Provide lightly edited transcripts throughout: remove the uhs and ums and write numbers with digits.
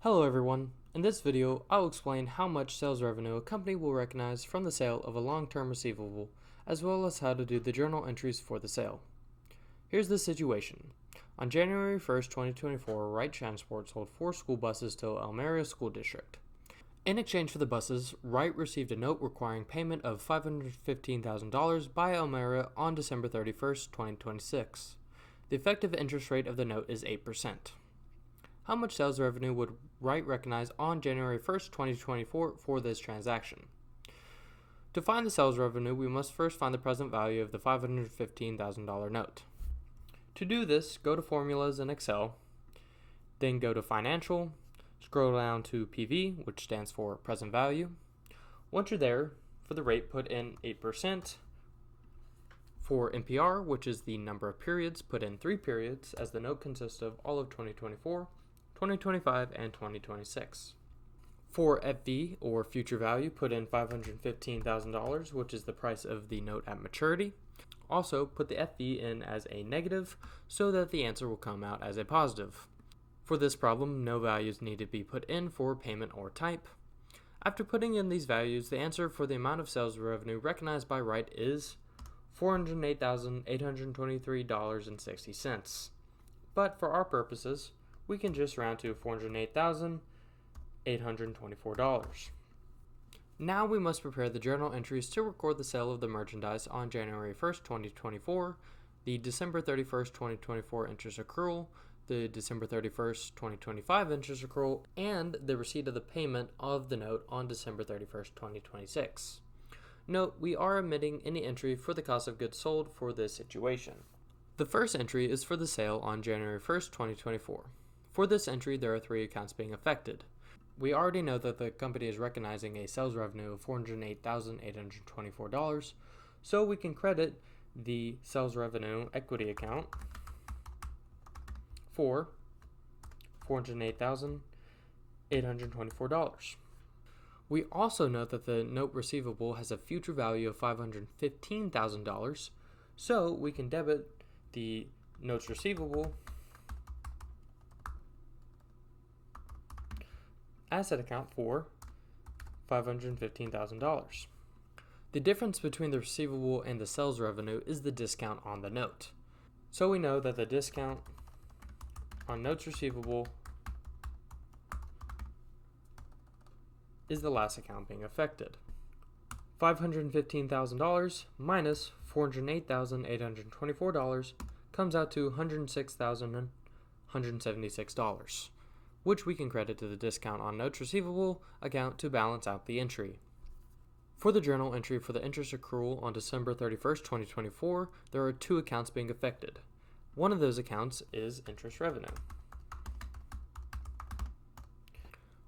Hello everyone. In this video, I'll explain how much sales revenue a company will recognize from the sale of a long-term receivable, as well as how to do the journal entries for the sale. Here's the situation. On January 1st, 2024, Wright Transport sold 4 school buses to Elmira School District. In exchange for the buses, Wright received a note requiring payment of $515,000 by Elmira on December 31st, 2026. The effective interest rate of the note is 8%. How much sales revenue would Wright recognize on January 1st, 2024 for this transaction? To find the sales revenue, we must first find the present value of the $515,000 note. To do this, go to Formulas in Excel, then go to Financial, scroll down to PV, which stands for present value. Once you're there, for the rate, put in 8%. For NPR, which is the number of periods, put in 3 periods, as the note consists of all of 2024, 2025, and 2026. For FV, or future value, put in $515,000, which is the price of the note at maturity. Also, put the FV in as a negative, so that the answer will come out as a positive. For this problem, no values need to be put in for payment or type. After putting in these values, the answer for the amount of sales revenue recognized by Wright is $408,823.60. But for our purposes, we can just round to $408,824. Now we must prepare the journal entries to record the sale of the merchandise on January 1st, 2024, the December 31st, 2024 interest accrual, the December 31st, 2025 interest accrual, and the receipt of the payment of the note on December 31st, 2026. Note, we are omitting any entry for the cost of goods sold for this situation. The first entry is for the sale on January 1st, 2024. For this entry, there are 3 accounts being affected. We already know that the company is recognizing a sales revenue of $408,824, so we can credit the sales revenue equity account for $408,824. We also know that the note receivable has a future value of $515,000, so we can debit the notes receivable asset account for $515,000. The difference between the receivable and the sales revenue is the discount on the note. So we know that the discount on notes receivable is the last account being affected. $515,000 minus $408,824 comes out to $106,176, which we can credit to the discount on notes receivable account to balance out the entry. For the journal entry for the interest accrual on December 31st, 2024, there are 2 accounts being affected. One of those accounts is interest revenue.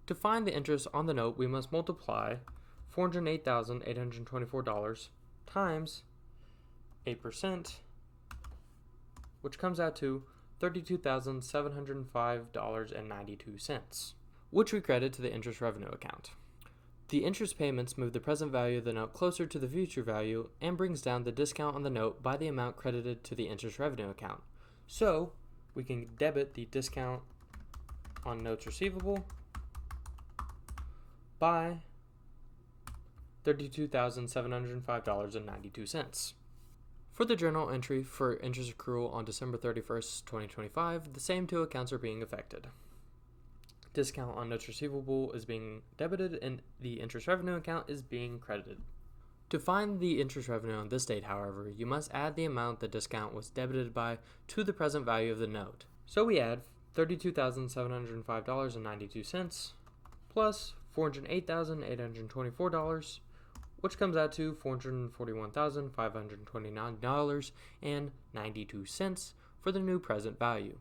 To find the interest on the note, we must multiply $408,824 times 8%, which comes out to $32,705.92, which we credit to the interest revenue account. The interest payments move the present value of the note closer to the future value and brings down the discount on the note by the amount credited to the interest revenue account. So, we can debit the discount on notes receivable by $32,705.92. For the journal entry for interest accrual on December 31st, 2025, the same 2 accounts are being affected. Discount on notes receivable is being debited and the interest revenue account is being credited. To find the interest revenue on this date, however, you must add the amount the discount was debited by to the present value of the note. So we add $32,705.92 plus $408,824, which comes out to $441,529.92 for the new present value.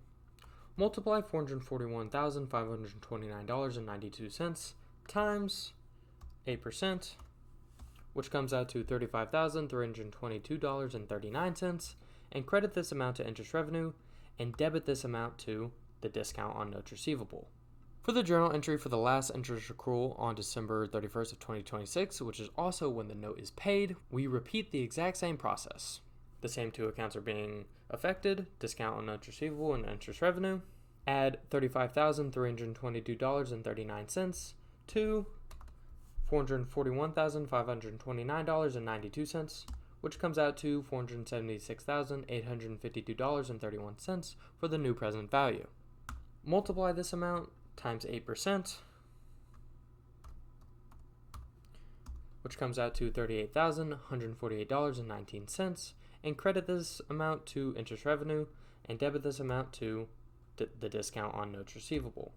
Multiply $441,529.92 times 8%, which comes out to $35,322.39, and credit this amount to interest revenue and debit this amount to the discount on notes receivable. For the journal entry for the last interest accrual on December 31st of 2026, which is also when the note is paid, we repeat the exact same process. The same 2 accounts are being affected, discount on notes receivable and interest revenue. add $35,322.39 to $441,529.92, which comes out to $476,852.31 for the new present value. Multiply this amount times 8%, which comes out to $38,148.19, and credit this amount to interest revenue and debit this amount to the discount on notes receivable.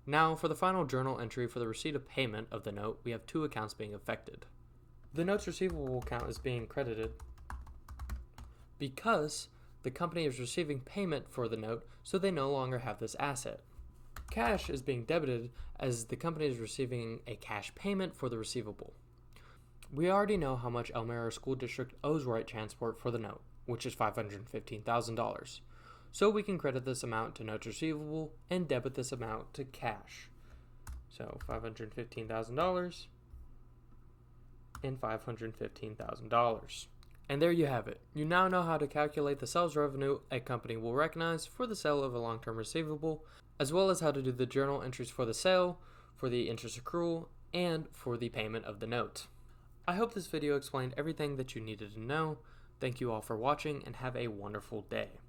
Now, for the final journal entry for the receipt of payment of the note, we have two accounts being affected. The notes receivable account is being credited because the company is receiving payment for the note, so they no longer have this asset. Cash is being debited as the company is receiving a cash payment for the receivable. We already know how much Elmira School District owes Right Transport for the note, which is $515,000. So we can credit this amount to notes receivable and debit this amount to cash. So $515,000 and $515,000. And there you have it. You now know how to calculate the sales revenue a company will recognize for the sale of a long-term receivable, as well as how to do the journal entries for the sale, for the interest accrual, and for the payment of the note. I hope this video explained everything that you needed to know. Thank you all for watching and have a wonderful day.